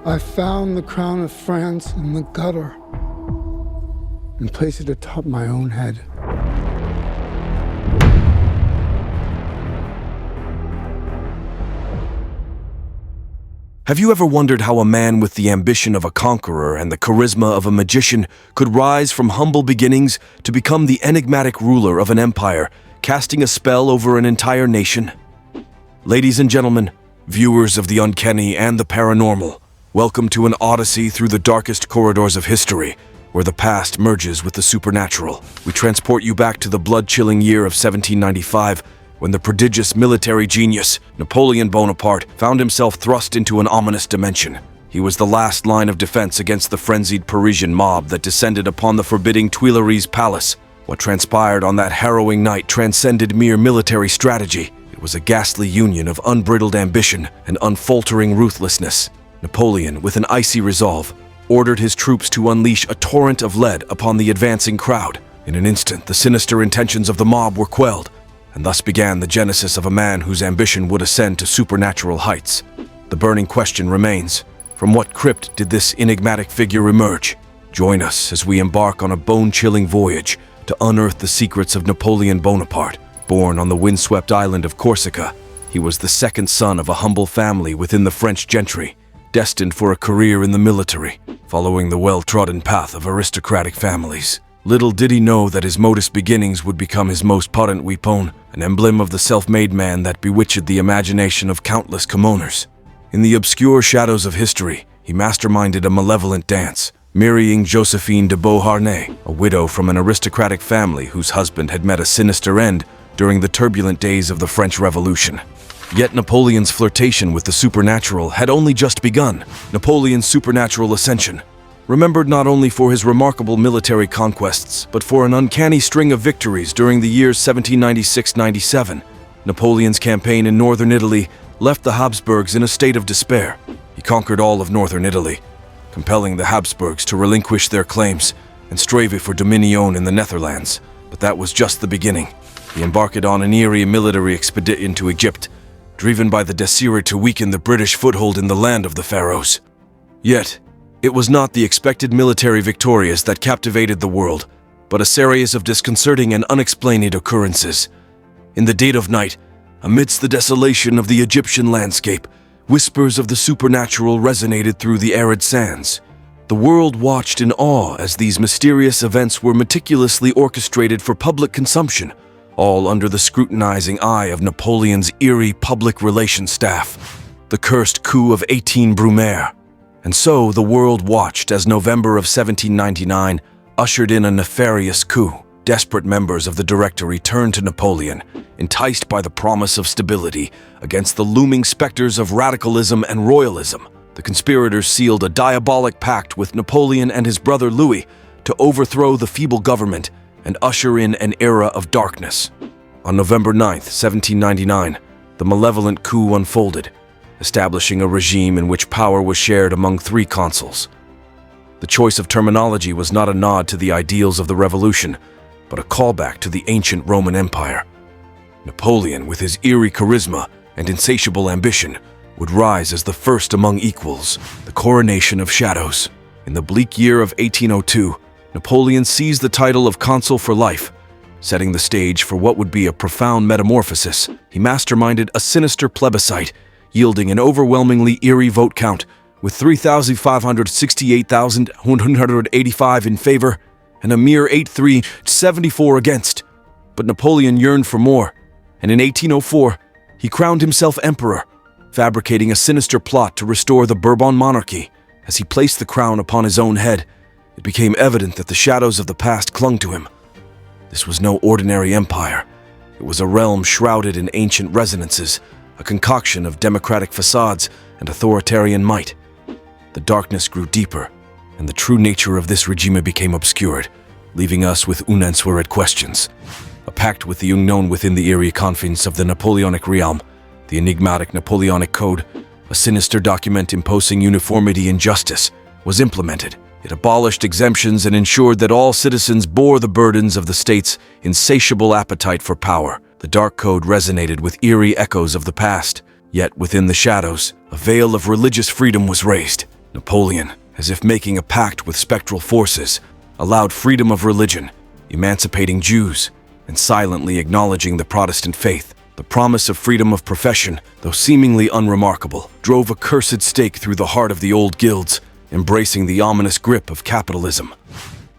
I found the crown of France in the gutter and placed it atop my own head. Have you ever wondered how a man with the ambition of a conqueror and the charisma of a magician could rise from humble beginnings to become the enigmatic ruler of an empire, casting a spell over an entire nation? Ladies and gentlemen, viewers of the uncanny and the paranormal, welcome to an odyssey through the darkest corridors of history, where the past merges with the supernatural. We transport you back to the blood-chilling year of 1795, when the prodigious military genius, Napoleon Bonaparte, found himself thrust into an ominous dimension. He was the last line of defense against the frenzied Parisian mob that descended upon the forbidding Tuileries Palace. What transpired on that harrowing night transcended mere military strategy. It was a ghastly union of unbridled ambition and unfaltering ruthlessness. Napoleon, with an icy resolve, ordered his troops to unleash a torrent of lead upon the advancing crowd. In an instant, the sinister intentions of the mob were quelled, and thus began the genesis of a man whose ambition would ascend to supernatural heights. The burning question remains, from what crypt did this enigmatic figure emerge? Join us as we embark on a bone-chilling voyage to unearth the secrets of Napoleon Bonaparte. Born on the windswept island of Corsica, he was the second son of a humble family within the French gentry, destined for a career in the military, following the well-trodden path of aristocratic families. Little did he know that his modest beginnings would become his most potent weapon, an emblem of the self-made man that bewitched the imagination of countless commoners. In the obscure shadows of history, he masterminded a malevolent dance, marrying Josephine de Beauharnais, a widow from an aristocratic family whose husband had met a sinister end during the turbulent days of the French Revolution. Yet Napoleon's flirtation with the supernatural had only just begun. Napoleon's supernatural ascension, remembered not only for his remarkable military conquests, but for an uncanny string of victories during the years 1796-97. Napoleon's campaign in northern Italy left the Habsburgs in a state of despair. He conquered all of northern Italy, compelling the Habsburgs to relinquish their claims and strive for dominion in the Netherlands. But that was just the beginning. He embarked on an eerie military expedition to Egypt, driven by the desire to weaken the British foothold in the land of the Pharaohs. Yet, it was not the expected military victorious that captivated the world, but a series of disconcerting and unexplained occurrences. In the dead of night, amidst the desolation of the Egyptian landscape, whispers of the supernatural resonated through the arid sands. The world watched in awe as these mysterious events were meticulously orchestrated for public consumption, all under the scrutinizing eye of Napoleon's eerie public relations staff, the cursed coup of 18 Brumaire. And so the world watched as November of 1799 ushered in a nefarious coup. Desperate members of the Directory turned to Napoleon, enticed by the promise of stability against the looming specters of radicalism and royalism. The conspirators sealed a diabolic pact with Napoleon and his brother Louis to overthrow the feeble government and usher in an era of darkness. On November 9th, 1799, the malevolent coup unfolded, establishing a regime in which power was shared among three consuls. The choice of terminology was not a nod to the ideals of the revolution, but a callback to the ancient Roman Empire. Napoleon, with his eerie charisma and insatiable ambition, would rise as the first among equals, the coronation of shadows. In the bleak year of 1802, Napoleon seized the title of consul for life, setting the stage for what would be a profound metamorphosis. He masterminded a sinister plebiscite, yielding an overwhelmingly eerie vote count, with 3,568,185 in favor and a mere 8,374 against. But Napoleon yearned for more, and in 1804, he crowned himself emperor, fabricating a sinister plot to restore the Bourbon monarchy. As he placed the crown upon his own head, it became evident that the shadows of the past clung to him. This was no ordinary empire. It was a realm shrouded in ancient resonances, a concoction of democratic facades and authoritarian might. The darkness grew deeper, and the true nature of this regime became obscured, leaving us with unanswered questions. A pact with the unknown within the eerie confines of the Napoleonic realm, the enigmatic Napoleonic Code, a sinister document imposing uniformity and justice, was implemented. It abolished exemptions and ensured that all citizens bore the burdens of the state's insatiable appetite for power. The dark code resonated with eerie echoes of the past, yet within the shadows, a veil of religious freedom was raised. Napoleon, as if making a pact with spectral forces, allowed freedom of religion, emancipating Jews, and silently acknowledging the Protestant faith. The promise of freedom of profession, though seemingly unremarkable, drove a cursed stake through the heart of the old guilds, embracing the ominous grip of capitalism.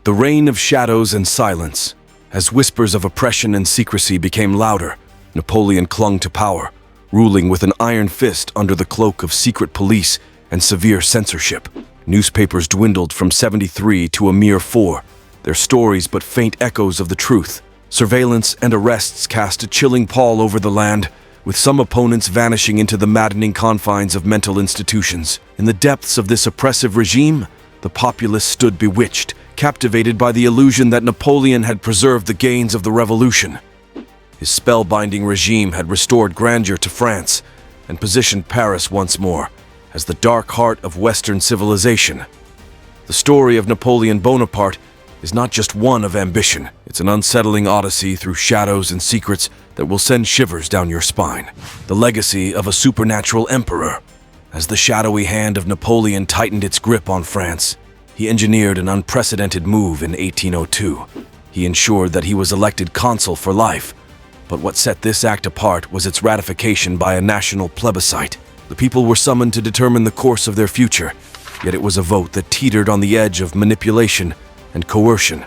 The reign of shadows and silence. As whispers of oppression and secrecy became louder, Napoleon clung to power, ruling with an iron fist under the cloak of secret police and severe censorship. Newspapers dwindled from 73 to a mere 4, their stories but faint echoes of the truth. Surveillance and arrests cast a chilling pall over the land, with some opponents vanishing into the maddening confines of mental institutions. In the depths of this oppressive regime, the populace stood bewitched, captivated by the illusion that Napoleon had preserved the gains of the revolution. His spellbinding regime had restored grandeur to France and positioned Paris once more as the dark heart of Western civilization. The story of Napoleon Bonaparte is not just one of ambition. It's an unsettling odyssey through shadows and secrets that will send shivers down your spine. The legacy of a supernatural emperor. As the shadowy hand of Napoleon tightened its grip on France, he engineered an unprecedented move in 1802. He ensured that he was elected consul for life. But what set this act apart was its ratification by a national plebiscite. The people were summoned to determine the course of their future, yet it was a vote that teetered on the edge of manipulation and coercion.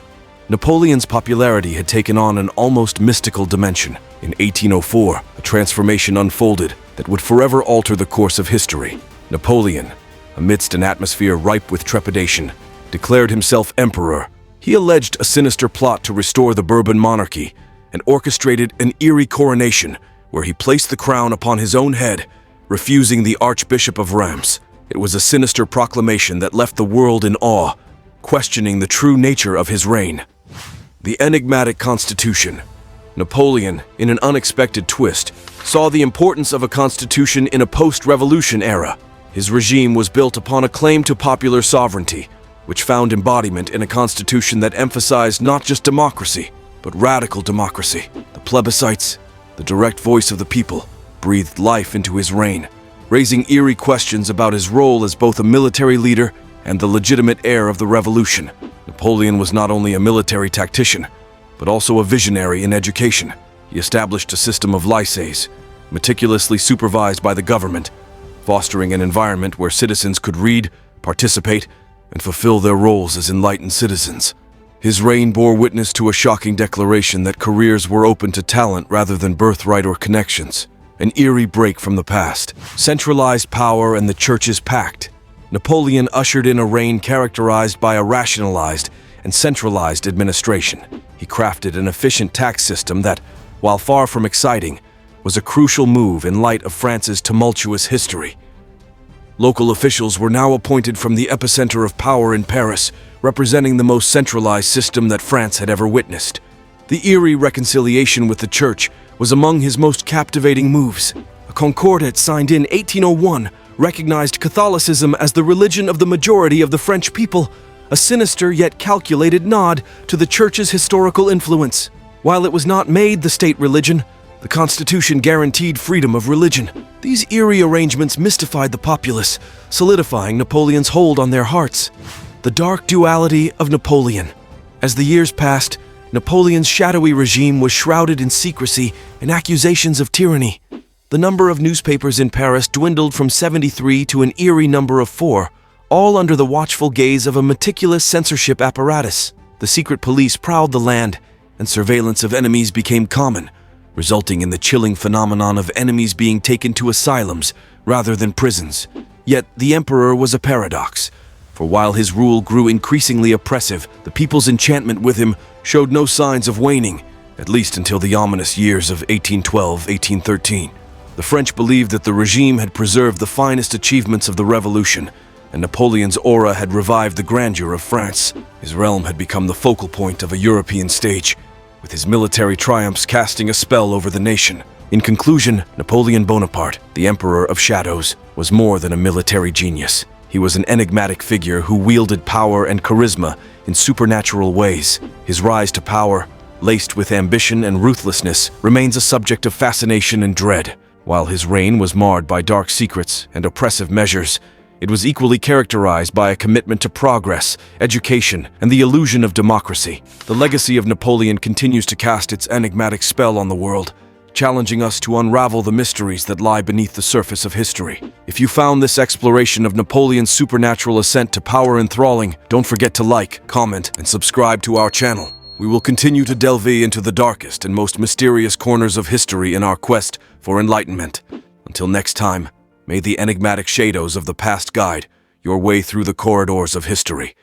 Napoleon's popularity had taken on an almost mystical dimension. In 1804, a transformation unfolded that would forever alter the course of history. Napoleon, amidst an atmosphere ripe with trepidation, declared himself emperor. He alleged a sinister plot to restore the Bourbon monarchy and orchestrated an eerie coronation where he placed the crown upon his own head, refusing the Archbishop of Reims. It was a sinister proclamation that left the world in awe, questioning the true nature of his reign. The Enigmatic Constitution. Napoleon, in an unexpected twist, saw the importance of a constitution in a post-revolution era. His regime was built upon a claim to popular sovereignty, which found embodiment in a constitution that emphasized not just democracy, but radical democracy. The plebiscites, the direct voice of the people, breathed life into his reign, raising eerie questions about his role as both a military leader and the legitimate heir of the revolution. Napoleon was not only a military tactician, but also a visionary in education. He established a system of lycées, meticulously supervised by the government, fostering an environment where citizens could read, participate, and fulfill their roles as enlightened citizens. His reign bore witness to a shocking declaration that careers were open to talent rather than birthright or connections. An eerie break from the past. Centralized power and the Church's Pact. Napoleon ushered in a reign characterized by a rationalized and centralized administration. He crafted an efficient tax system that, while far from exciting, was a crucial move in light of France's tumultuous history. Local officials were now appointed from the epicenter of power in Paris, representing the most centralized system that France had ever witnessed. The eerie reconciliation with the Church was among his most captivating moves. A concordat signed in 1801 recognized Catholicism as the religion of the majority of the French people, a sinister yet calculated nod to the Church's historical influence. While it was not made the state religion, the Constitution guaranteed freedom of religion. These eerie arrangements mystified the populace, solidifying Napoleon's hold on their hearts. The dark duality of Napoleon. As the years passed, Napoleon's shadowy regime was shrouded in secrecy and accusations of tyranny. The number of newspapers in Paris dwindled from 73 to an eerie number of 4, all under the watchful gaze of a meticulous censorship apparatus. The secret police prowled the land, and surveillance of enemies became common, resulting in the chilling phenomenon of enemies being taken to asylums rather than prisons. Yet the emperor was a paradox, for while his rule grew increasingly oppressive, the people's enchantment with him showed no signs of waning, at least until the ominous years of 1812-1813. The French believed that the regime had preserved the finest achievements of the revolution, and Napoleon's aura had revived the grandeur of France. His realm had become the focal point of a European stage, with his military triumphs casting a spell over the nation. In conclusion, Napoleon Bonaparte, the Emperor of Shadows, was more than a military genius. He was an enigmatic figure who wielded power and charisma in supernatural ways. His rise to power, laced with ambition and ruthlessness, remains a subject of fascination and dread. While his reign was marred by dark secrets and oppressive measures, It was equally characterized by a commitment to progress, education, and the illusion of democracy. The legacy of Napoleon continues to cast its enigmatic spell on the world, challenging us to unravel the mysteries that lie beneath the surface of history. If you found this exploration of Napoleon's supernatural ascent to power enthralling, don't forget to like, comment, and subscribe to our channel. We will continue to delve into the darkest and most mysterious corners of history in our quest for enlightenment. Until next time, may the enigmatic shadows of the past guide your way through the corridors of history.